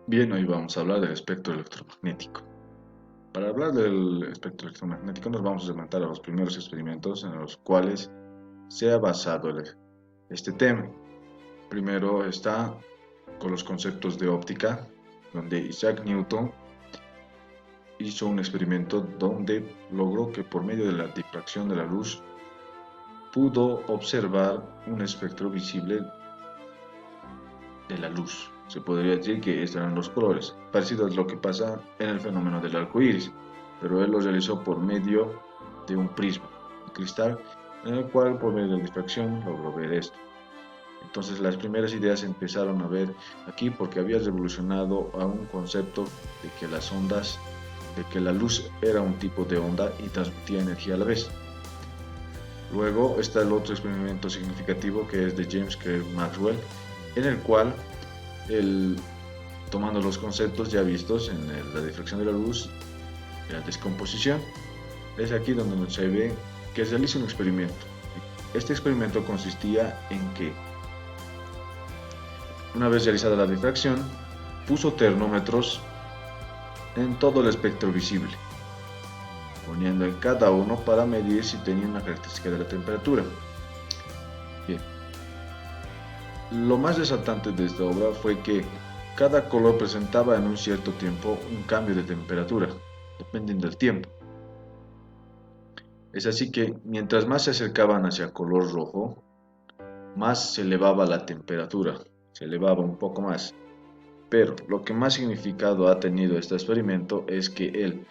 Bien, hoy vamos a hablar del espectro electromagnético. Para hablar del espectro electromagnético nos vamos a remontar a los primeros experimentos en los cuales se ha basado este tema. Primero está con los conceptos de óptica, donde Isaac Newton hizo un experimento donde logró que por medio de la difracción de la luz pudo observar un espectro visible de la luz. Se podría decir que estos eran los colores, parecido a lo que pasa en el fenómeno del arco iris, pero él lo realizó por medio de un prisma, un cristal, en el cual por medio de difracción logró ver esto. Entonces las primeras ideas se empezaron a ver aquí porque había revolucionado a un concepto de que las ondas, de que la luz era un tipo de onda y transmitía energía a la vez. Luego está el otro experimento significativo que es de James Clerk Maxwell, en el cual él, tomando los conceptos ya vistos en la difracción de la luz y la descomposición, es aquí donde se ve que se realiza un experimento. Este experimento consistía en que, una vez realizada la difracción, puso termómetros en todo el espectro visible, poniendo en cada uno para medir si tenía una característica de la temperatura. Bien, lo más resaltante de esta obra fue que cada color presentaba en un cierto tiempo un cambio de temperatura, dependiendo del tiempo. Es así que mientras más se acercaban hacia color rojo, más se elevaba la temperatura, se elevaba un poco más. Pero lo que más significado ha tenido este experimento es que él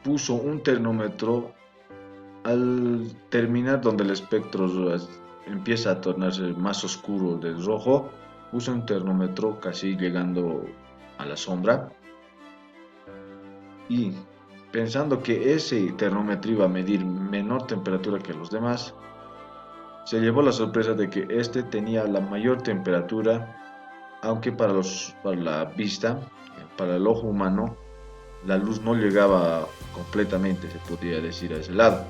puso un termómetro al terminar donde el espectro empieza a tornarse más oscuro del rojo, puso un termómetro casi llegando a la sombra y pensando que ese termómetro iba a medir menor temperatura que los demás, se llevó la sorpresa de que este tenía la mayor temperatura, aunque para la vista, para el ojo humano, la luz no llegaba completamente, se podría decir, a ese lado.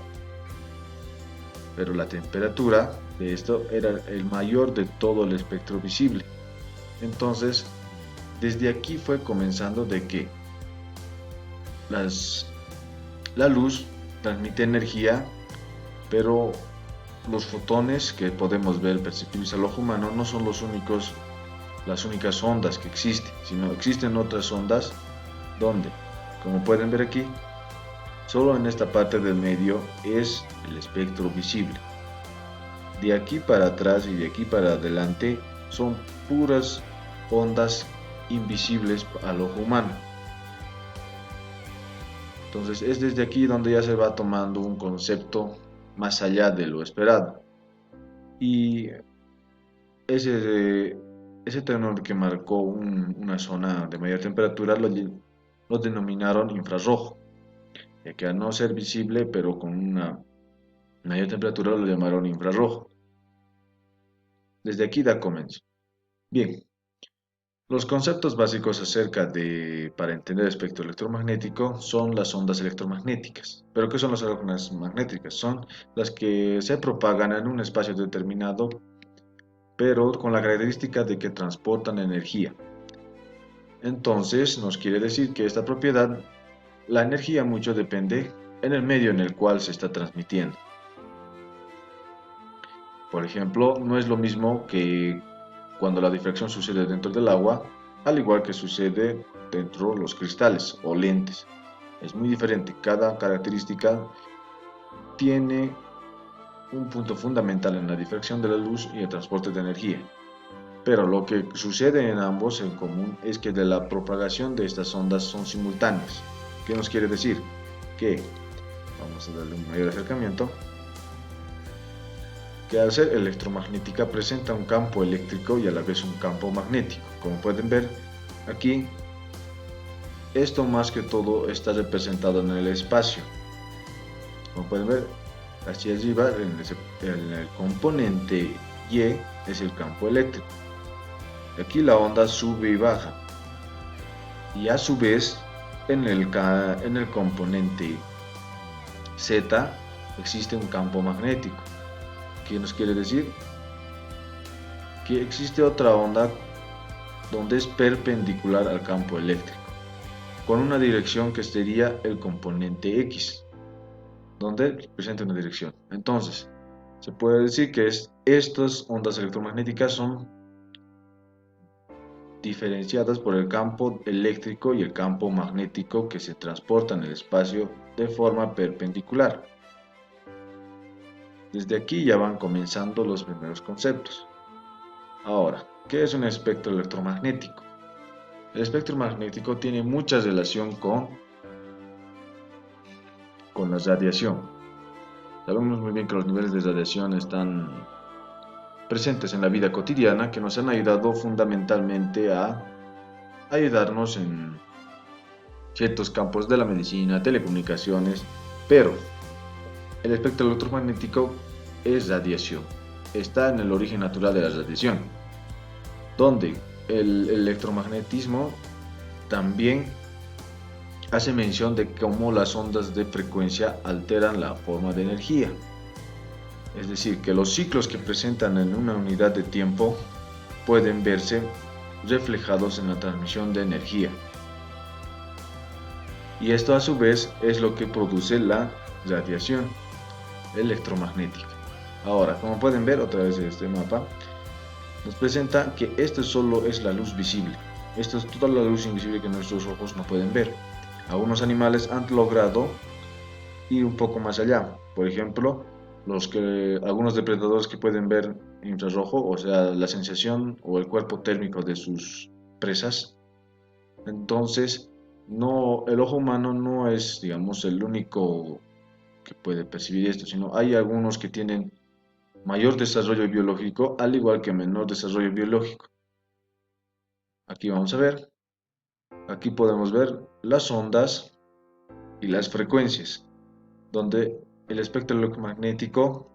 Pero la temperatura de esto era el mayor de todo el espectro visible. Entonces, desde aquí fue comenzando de que las, la luz transmite energía, pero los fotones que podemos ver percibibles al ojo humano no son las únicas ondas que existen, sino existen otras ondas donde, como pueden ver aquí, solo en esta parte del medio es el espectro visible. De aquí para atrás y de aquí para adelante son puras ondas invisibles al ojo humano. Entonces es desde aquí donde ya se va tomando un concepto más allá de lo esperado. Y ese, ese terreno que marcó una zona de mayor temperatura lo denominaron infrarrojo, ya que al no ser visible pero con una mayor temperatura lo llamaron infrarrojo. Desde aquí da comienzo. Bien, los conceptos básicos para entender el espectro electromagnético son las ondas electromagnéticas. ¿Pero qué son las ondas magnéticas? Son las que se propagan en un espacio determinado, pero con la característica de que transportan energía. Entonces, nos quiere decir que esta propiedad, la energía mucho depende en el medio en el cual se está transmitiendo. Por ejemplo, no es lo mismo que cuando la difracción sucede dentro del agua, al igual que sucede dentro de los cristales o lentes. Es muy diferente, cada característica tiene un punto fundamental en la difracción de la luz y el transporte de energía. Pero lo que sucede en ambos en común es que de la propagación de estas ondas son simultáneas. ¿Qué nos quiere decir? Que, vamos a darle un mayor acercamiento, que al ser electromagnética presenta un campo eléctrico y a la vez un campo magnético. Como pueden ver aquí, esto más que todo está representado en el espacio. Como pueden ver, hacia arriba en el componente Y es el campo eléctrico. Aquí la onda sube y baja. Y a su vez, en el componente Z existe un campo magnético. ¿Qué nos quiere decir? Que existe otra onda donde es perpendicular al campo eléctrico, con una dirección que sería el componente X, donde presenta una dirección. Entonces, se puede decir que estas ondas electromagnéticas son diferenciadas por el campo eléctrico y el campo magnético que se transportan en el espacio de forma perpendicular. Desde aquí ya van comenzando los primeros conceptos. Ahora, ¿qué es un espectro electromagnético? El espectro magnético tiene mucha relación con la radiación. Sabemos muy bien que los niveles de radiación están presentes en la vida cotidiana, que nos han ayudado fundamentalmente a ayudarnos en ciertos campos de la medicina, telecomunicaciones, pero el espectro electromagnético es radiación, está en el origen natural de la radiación, donde el electromagnetismo también hace mención de cómo las ondas de frecuencia alteran la forma de energía. Es decir, que los ciclos que presentan en una unidad de tiempo pueden verse reflejados en la transmisión de energía. Y esto a su vez es lo que produce la radiación electromagnética. Ahora, como pueden ver otra vez este mapa, nos presenta que esto solo es la luz visible. Esto es toda la luz invisible que nuestros ojos no pueden ver. Algunos animales han logrado ir un poco más allá. Por ejemplo, algunos depredadores que pueden ver infrarrojo, o sea, la sensación o el cuerpo térmico de sus presas. Entonces, el ojo humano no es, digamos, el único que puede percibir esto, sino hay algunos que tienen mayor desarrollo biológico, al igual que menor desarrollo biológico. Aquí vamos a ver, aquí podemos ver las ondas y las frecuencias, donde el espectro electromagnético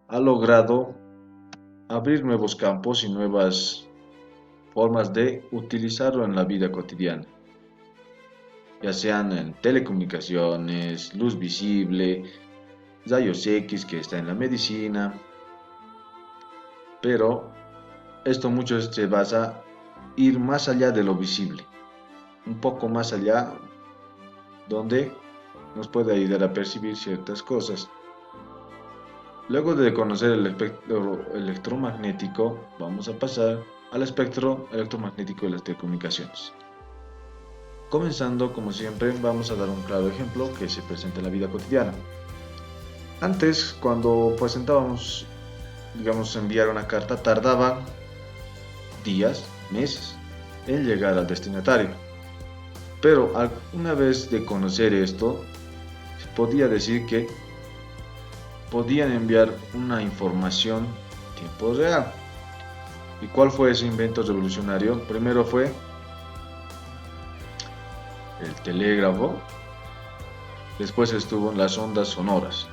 ha logrado abrir nuevos campos y nuevas formas de utilizarlo en la vida cotidiana, ya sean en telecomunicaciones, luz visible, rayos X que está en la medicina, pero esto mucho se basa en ir más allá de lo visible, un poco más allá, donde nos puede ayudar a percibir ciertas cosas. Luego de conocer el espectro electromagnético, vamos a pasar al espectro electromagnético de las telecomunicaciones. Comenzando, como siempre, vamos a dar un claro ejemplo que se presenta en la vida cotidiana. Antes, cuando presentábamos, digamos, enviar una carta, tardaba días, meses en llegar al destinatario. Pero una vez de conocer esto, se podía decir que podían enviar una información en tiempo real. ¿Y cuál fue ese invento revolucionario? Primero fue el telégrafo, después estuvo las ondas sonoras.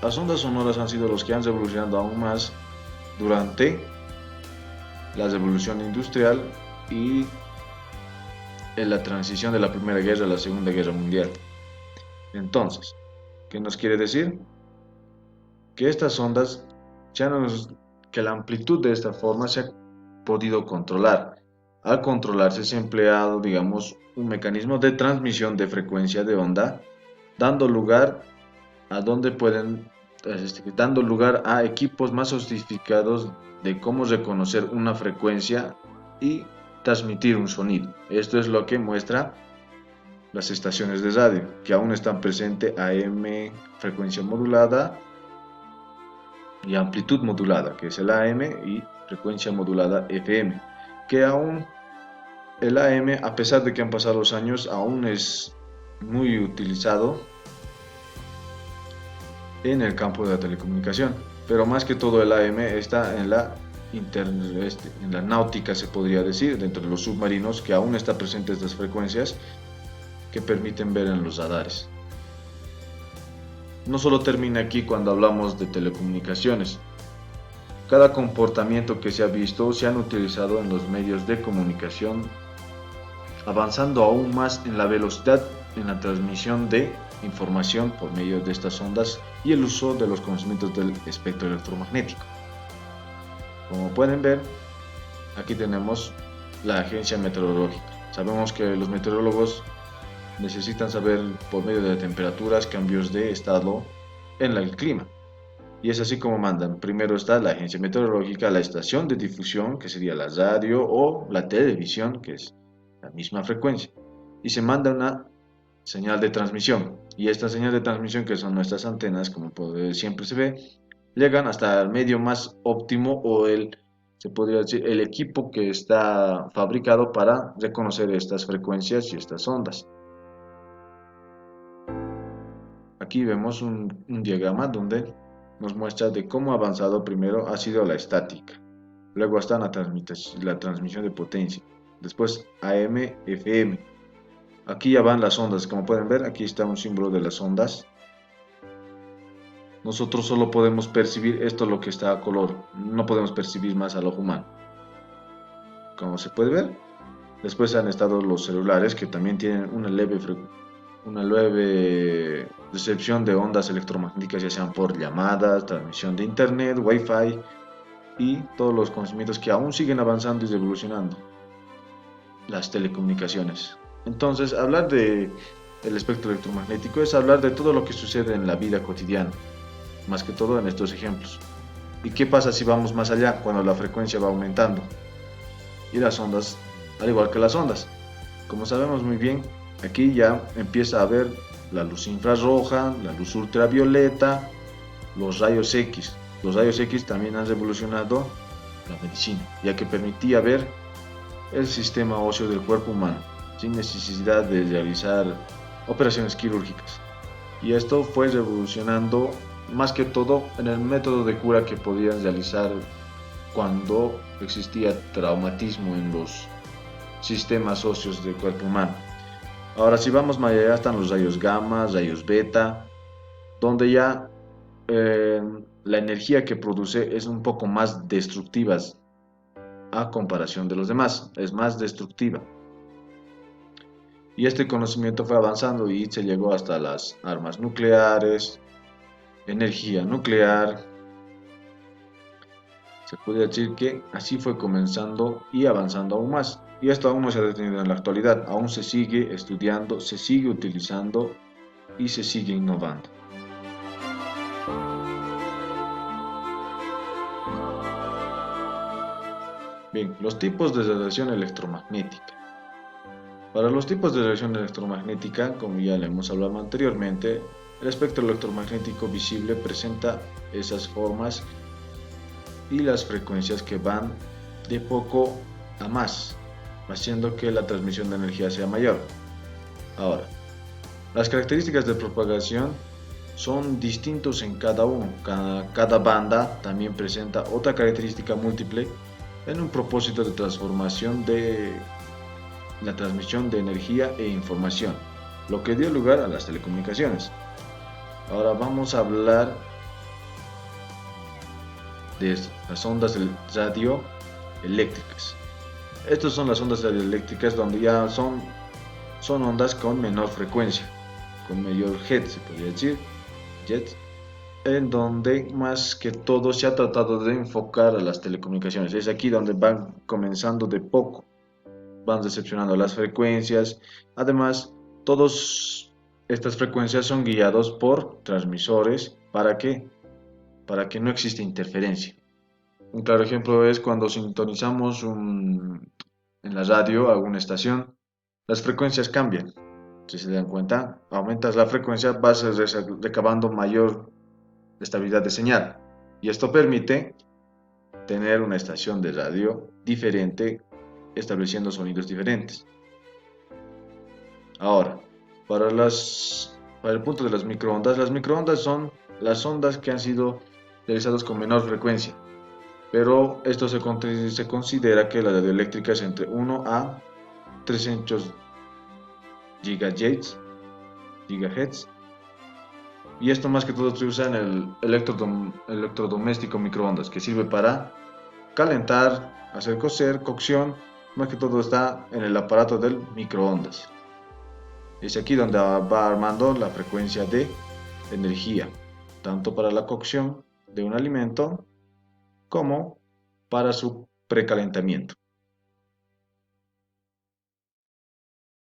Las ondas sonoras han sido los que han revolucionado aún más durante la revolución industrial y en la transición de la Primera Guerra a la Segunda Guerra Mundial. Entonces, ¿qué nos quiere decir? Que estas ondas, que la amplitud de esta forma se ha podido controlar. Al controlarse se ha empleado, digamos, un mecanismo de transmisión de frecuencia de onda, dando lugar a equipos más sofisticados de cómo reconocer una frecuencia y transmitir un sonido. Esto es lo que muestra las estaciones de radio, que aún están presentes AM, frecuencia modulada, y amplitud modulada, que es el AM, y frecuencia modulada FM, que aún el AM, a pesar de que han pasado los años, aún es muy utilizado en el campo de la telecomunicación, pero más que todo el AM está en la náutica, se podría decir, dentro de los submarinos, que aún está presente estas frecuencias que permiten ver en los radares. No solo termina aquí cuando hablamos de telecomunicaciones. Cada comportamiento que se ha visto se han utilizado en los medios de comunicación, avanzando aún más en la velocidad en la transmisión de información por medio de estas ondas y el uso de los conocimientos del espectro electromagnético. Como pueden ver, aquí tenemos la agencia meteorológica. Sabemos que los meteorólogos necesitan saber por medio de temperaturas, cambios de estado en el clima. Y es así como mandan. Primero está la agencia meteorológica, la estación de difusión, que sería la radio o la televisión, que es la misma frecuencia. Y se manda una señal de transmisión. Y esta señal de transmisión, que son nuestras antenas, como siempre se ve, llegan hasta el medio más óptimo o se podría decir, el equipo que está fabricado para reconocer estas frecuencias y estas ondas. Aquí vemos un diagrama donde nos muestra de cómo avanzado primero ha sido la estática, luego está la transmisión de potencia, después AM, FM. Aquí ya van las ondas, como pueden ver, aquí está un símbolo de las ondas. Nosotros solo podemos percibir esto, lo que está a color, no podemos percibir más al ojo humano. Como se puede ver, después han estado los celulares, que también tienen una leve recepción de ondas electromagnéticas, ya sean por llamadas, transmisión de internet, wifi y todos los conocimientos que aún siguen avanzando y evolucionando, las telecomunicaciones. Entonces, hablar del espectro electromagnético es hablar de todo lo que sucede en la vida cotidiana, más que todo en estos ejemplos. ¿Y qué pasa si vamos más allá, cuando la frecuencia va aumentando? Y las ondas, al igual que las ondas, como sabemos muy bien, aquí ya empieza a haber la luz infrarroja, la luz ultravioleta, los rayos X. Los rayos X también han revolucionado la medicina, ya que permitía ver el sistema óseo del cuerpo humano, sin necesidad de realizar operaciones quirúrgicas. Y esto fue revolucionando más que todo en el método de cura que podían realizar cuando existía traumatismo en los sistemas óseos del cuerpo humano. Ahora, si vamos más allá, están los rayos gamma, rayos beta, donde ya la energía que produce es un poco más destructiva a comparación de los demás, es más destructiva. Y este conocimiento fue avanzando y se llegó hasta las armas nucleares, energía nuclear. Se puede decir que así fue comenzando y avanzando aún más. Y esto aún no se ha detenido en la actualidad, aún se sigue estudiando, se sigue utilizando y se sigue innovando. Bien, los tipos de radiación electromagnética. Para los tipos de radiación electromagnética, como ya le hemos hablado anteriormente, el espectro electromagnético visible presenta esas formas y las frecuencias que van de poco a más, haciendo que la transmisión de energía sea mayor. Ahora, las características de propagación son distintos en cada uno. Cada banda también presenta otra característica múltiple en un propósito de transformación de la transmisión de energía e información, lo que dio lugar a las telecomunicaciones. Ahora vamos a hablar de las ondas radioeléctricas. Estas son las ondas radioeléctricas donde ya son ondas con menor frecuencia, con mayor hertz, se podría decir, jets, en donde más que todo se ha tratado de enfocar a las telecomunicaciones. Es aquí donde van comenzando de poco, van recepcionando las frecuencias. Además, todas estas frecuencias son guiados por transmisores. ¿Para qué? Para que no exista interferencia. Un claro ejemplo es cuando sintonizamos en la radio alguna estación, las frecuencias cambian. Si se dan cuenta, aumentas la frecuencia, vas recabando mayor estabilidad de señal. Y esto permite tener una estación de radio diferente, estableciendo sonidos diferentes. Ahora, para el punto de las microondas son las ondas que han sido realizadas con menor frecuencia, pero esto se considera que la radioeléctrica es entre 1 a 300 GHz, y esto más que todo se usa en el electrodoméstico microondas, que sirve para calentar, hacer cocer, cocción. Más que todo está en el aparato del microondas. Es aquí donde va armando la frecuencia de energía, tanto para la cocción de un alimento como para su precalentamiento.